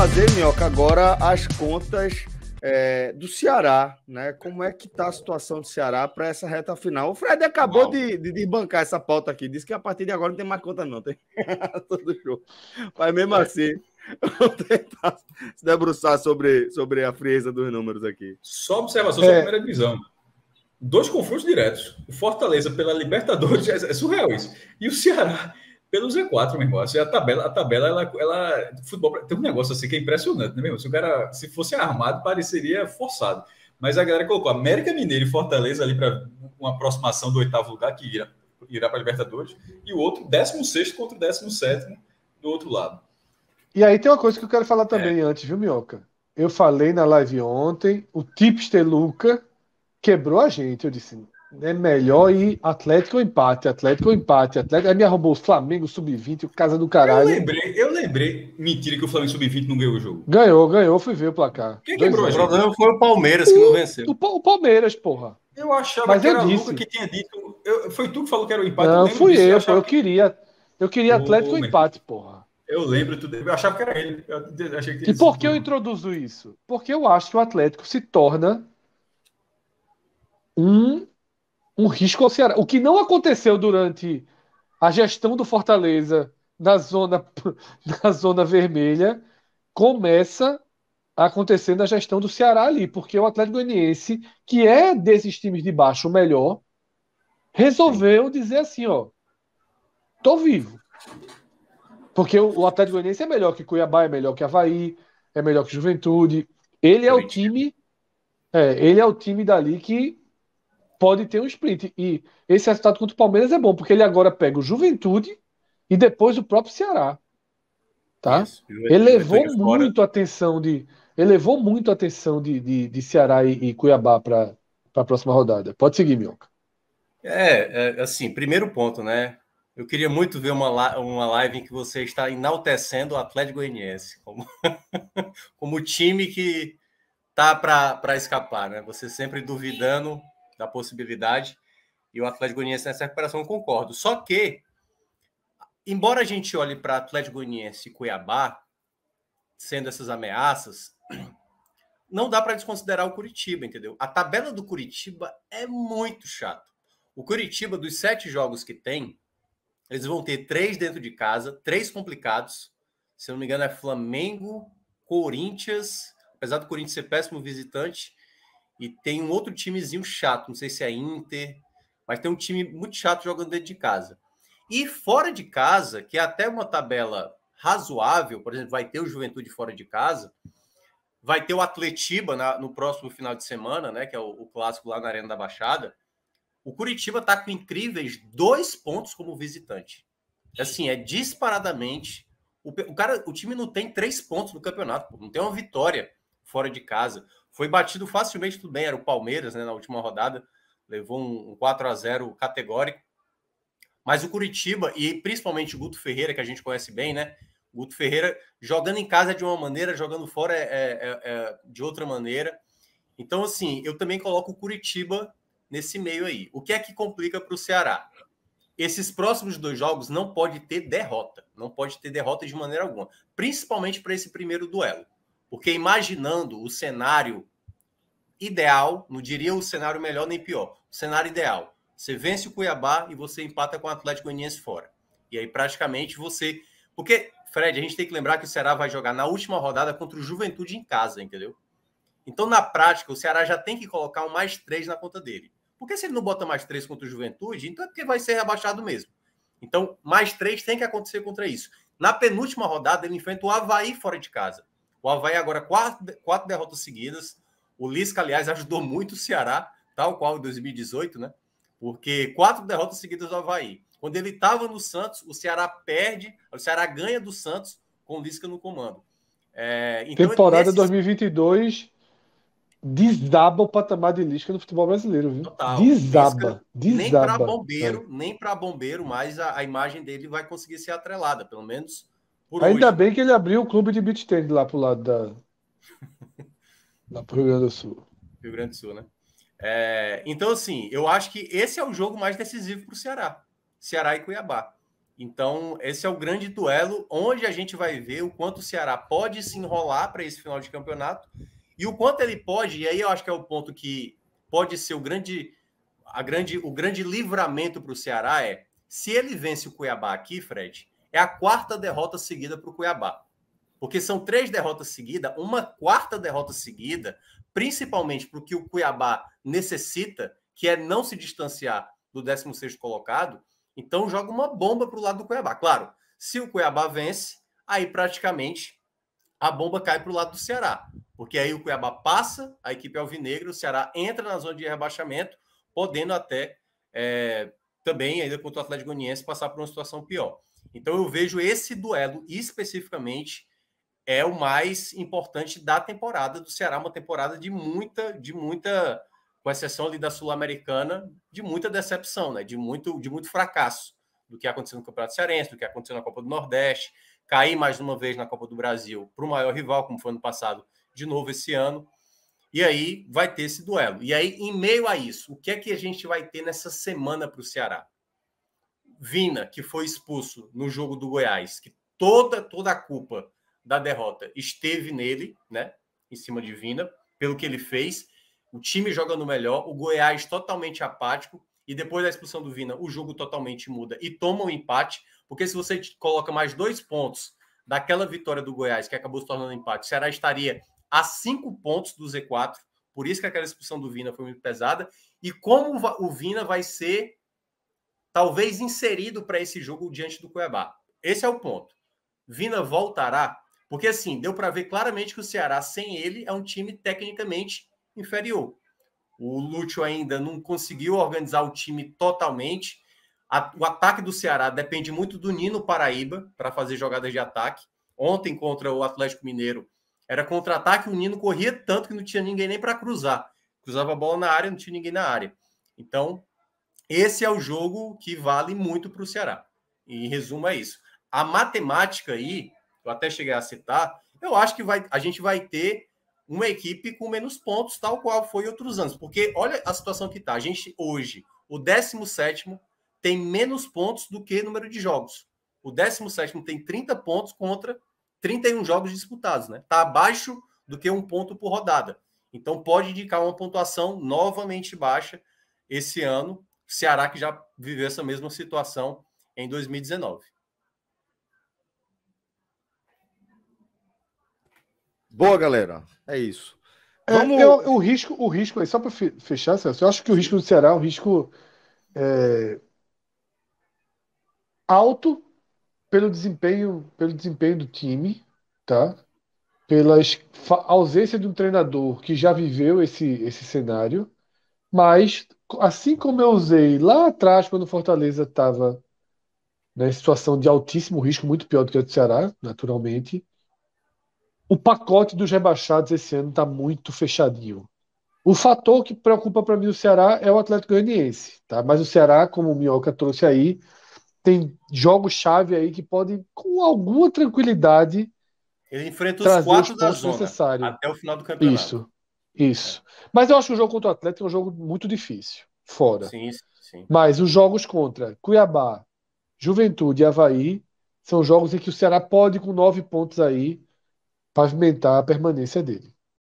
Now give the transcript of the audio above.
fazer, Minhoca, agora as contas do Ceará, né? Como é que tá a situação do Ceará para essa reta final? O Fred acabou de desbancar essa pauta aqui, disse que a partir de agora não tem mais conta não, tem todo show. Mas mesmo assim, vamos tentar se debruçar sobre a frieza dos números aqui. Só observação sobre a primeira divisão. 2 confrontos diretos. O Fortaleza pela Libertadores, é surreal isso. E o Ceará pelo Z4, meu irmão. Assim, a tabela ela futebol tem um negócio assim que é impressionante, né, meu irmão? Se o cara, se fosse armado, pareceria forçado. Mas a galera colocou América Mineiro e Fortaleza ali para uma aproximação do 8º lugar, que irá para a Libertadores, e o outro, 16º contra o 17º do outro lado. E aí tem uma coisa que eu quero falar também antes, viu, Minhoca? Eu falei na live ontem, o Tipster Luca quebrou a gente. Eu disse, é melhor ir Atlético ou empate, Atlético ou empate, Atlético. Aí me arrombou o Flamengo Sub-20, o Casa do Caralho. Eu lembrei, mentira que o Flamengo Sub-20 não ganhou o jogo. Ganhou, fui ver o placar. Quem quebrou? O problema foi o Palmeiras que não venceu. O Palmeiras, porra. Eu achava que era o Luca que tinha dito. Foi tu que falou que era o empate? Não, fui eu, eu queria Atlético ou empate, porra. Eu lembro, eu achava que era ele. Eu achei que e por que eu introduzo isso? Porque eu acho que o Atlético se torna um risco ao Ceará. O que não aconteceu durante a gestão do Fortaleza na zona vermelha começa a acontecer na gestão do Ceará ali, porque o Atlético Goianiense, que é desses times de baixo o melhor, resolveu dizer assim, ó, tô vivo. Porque o Atlético Goianiense é melhor que Cuiabá, é melhor que Avaí, é melhor que Juventude. Ele é o time dali que pode ter um sprint. E esse resultado contra o Palmeiras é bom, porque ele agora pega o Juventude e depois o próprio Ceará. Tá? Elevou muito a atenção de Ceará e Cuiabá para a próxima rodada. Pode seguir, Minhoca. Assim, primeiro ponto, né? Eu queria muito ver uma live em que você está enaltecendo o Atlético Goianiense como time que tá para escapar, né? Você sempre duvidando da possibilidade, e o Atlético Goianiense nessa recuperação eu concordo. Só que, embora a gente olhe para Atlético Goianiense e Cuiabá sendo essas ameaças, não dá para desconsiderar o Curitiba, entendeu? A tabela do Curitiba é muito chata. O Curitiba, dos 7 jogos que tem, eles vão ter 3 dentro de casa, 3 complicados. Se eu não me engano, é Flamengo, Corinthians, apesar do Corinthians ser péssimo visitante, e tem um outro timezinho chato, não sei se é Inter, mas tem um time muito chato jogando dentro de casa. E fora de casa, que é até uma tabela razoável, por exemplo, vai ter o Juventude fora de casa, vai ter o Atletiba no próximo final de semana, né, que é o clássico lá na Arena da Baixada. O Curitiba está com incríveis 2 pontos como visitante. Assim, é disparadamente... O time não tem 3 pontos no campeonato, não tem uma vitória fora de casa. Foi batido facilmente, tudo bem, era o Palmeiras, né, na última rodada, levou um 4-0 categórico. Mas o Curitiba, e principalmente o Guto Ferreira, que a gente conhece bem, né? O Guto Ferreira jogando em casa é de uma maneira, jogando fora de outra maneira. Então, assim, eu também coloco o Curitiba nesse meio aí. O que é que complica para o Ceará? Esses próximos 2 jogos não pode ter derrota. Não pode ter derrota de maneira alguma. Principalmente para esse primeiro duelo. Porque imaginando o cenário ideal, não diria o cenário melhor nem pior, o cenário ideal. Você vence o Cuiabá e você empata com o Atlético Goianiense fora. E aí praticamente você... Porque, Fred, a gente tem que lembrar que o Ceará vai jogar na última rodada contra o Juventude em casa, entendeu? Então, na prática, o Ceará já tem que colocar um mais 3 na conta dele. Porque se ele não bota mais 3 contra o Juventude, então é porque vai ser rebaixado mesmo. Então, mais 3 tem que acontecer contra isso. Na penúltima rodada, ele enfrenta o Avaí fora de casa. O Avaí agora 4 derrotas seguidas. O Lisca, aliás, ajudou muito o Ceará, tal qual em 2018, né? Porque 4 derrotas seguidas do Avaí. Quando ele estava no Santos, o Ceará perde, o Ceará ganha do Santos com o Lisca no comando. Então, temporada 2022 desaba o patamar de Lisca no futebol brasileiro, viu? Total. Desaba. Nem para bombeiro, mas a imagem dele vai conseguir ser atrelada, pelo menos por Ainda hoje. bem que ele abriu o clube de beach tennis lá pro lado lá pro Rio Grande do Sul. Rio Grande do Sul, né? Então, assim, eu acho que esse é o jogo mais decisivo para o Ceará. Ceará e Cuiabá. Então, esse é o grande duelo onde a gente vai ver o quanto o Ceará pode se enrolar para esse final de campeonato e o quanto ele pode, e aí eu acho que é o ponto que pode ser o grande livramento para o Ceará se ele vence o Cuiabá aqui, Fred, é a 4ª derrota seguida para o Cuiabá. Porque são 3 derrotas seguidas, uma 4ª derrota seguida, principalmente para o que o Cuiabá necessita, que é não se distanciar do 16º colocado, então joga uma bomba para o lado do Cuiabá. Claro, se o Cuiabá vence, aí praticamente a bomba cai para o lado do Ceará. Porque aí o Cuiabá passa, a equipe alvinegra, o Ceará entra na zona de rebaixamento, podendo até também, ainda contra o Atlético Goianiense, passar por uma situação pior. Então eu vejo esse duelo especificamente é o mais importante da temporada do Ceará, uma temporada de muita, com exceção ali da Sul-Americana, de muita decepção, né? de muito fracasso do que aconteceu no Campeonato Cearense, do que aconteceu na Copa do Nordeste, cair mais uma vez na Copa do Brasil para o maior rival, como foi no passado, de novo esse ano. E aí vai ter esse duelo. E aí, em meio a isso, o que é que a gente vai ter nessa semana para o Ceará? Vina, que foi expulso no jogo do Goiás, que toda a culpa da derrota esteve nele, né? Em cima de Vina, pelo que ele fez. O time jogando melhor, o Goiás totalmente apático, e depois da expulsão do Vina, o jogo totalmente muda e toma um empate, porque se você coloca mais 2 pontos daquela vitória do Goiás, que acabou se tornando empate, o Ceará estaria a 5 pontos do Z4, por isso que aquela expulsão do Vina foi muito pesada, e como o Vina vai ser talvez inserido para esse jogo diante do Cuiabá. Esse é o ponto. Vina voltará? Porque assim, deu para ver claramente que o Ceará, sem ele, é um time tecnicamente inferior. O Lúcio ainda não conseguiu organizar o time totalmente. O ataque do Ceará depende muito do Nino Paraíba para fazer jogadas de ataque. Ontem, contra o Atlético Mineiro, era contra-ataque, o Nino corria tanto que não tinha ninguém nem para cruzar. Cruzava a bola na área, não tinha ninguém na área. Então, esse é o jogo que vale muito para o Ceará. E, em resumo, é isso. A matemática aí, eu até cheguei a citar, eu acho que a gente vai ter uma equipe com menos pontos, tal qual foi outros anos. Porque olha a situação que está. A gente, hoje, o 17º tem menos pontos do que número de jogos. O 17º tem 30 pontos contra 31 jogos disputados, né? Está abaixo do que 1 ponto por rodada. Então pode indicar uma pontuação novamente baixa esse ano. Ceará que já viveu essa mesma situação em 2019. Boa, galera. É isso. Vamos... o risco aí, só para fechar, Celso, eu acho que o risco do Ceará é um risco alto pelo desempenho do time, tá? Pela ausência de um treinador que já viveu esse cenário, mas assim como eu usei lá atrás, quando o Fortaleza estava em situação de altíssimo risco, muito pior do que o do Ceará, naturalmente, o pacote dos rebaixados esse ano está muito fechadinho. O fator que preocupa para mim o Ceará é o Atlético Goianiense, tá? Mas o Ceará, como o Minhoca trouxe aí, tem jogos-chave aí que podem, com alguma tranquilidade, ele enfrenta os 4 da zona necessários até o final do campeonato. Isso. Mas eu acho que o jogo contra o Atlético é um jogo muito difícil, fora. Sim. Mas os jogos contra Cuiabá, Juventude e Avaí são jogos em que o Ceará pode, com 9 pontos aí, pavimentar a permanência dele.